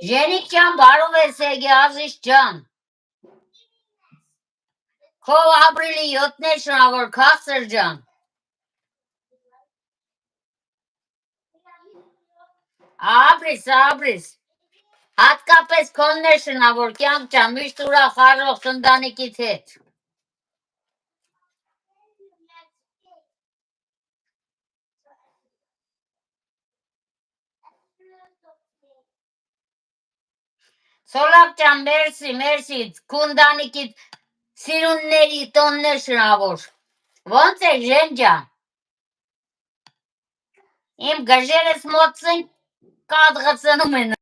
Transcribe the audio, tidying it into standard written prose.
Ժենիկ ջան, բարով ես եկե, Ազիզ ջան։ Քո ապրիլի 7-ն է շնորհավոր քաղցր ջան։ Ապրիս։ Հատկապես քոնն է շնորհավոր կյանք ջան, միշտ ուրախ առողջ ընտանիքիդ հետ։ Սոլակ ջան, մերսի, քո ընտանիքիդ սիրունների տոնն է շնորհավոր։ Ոնց է Ժեն ջան։ Իմ գժերս մոտ կադղծնում են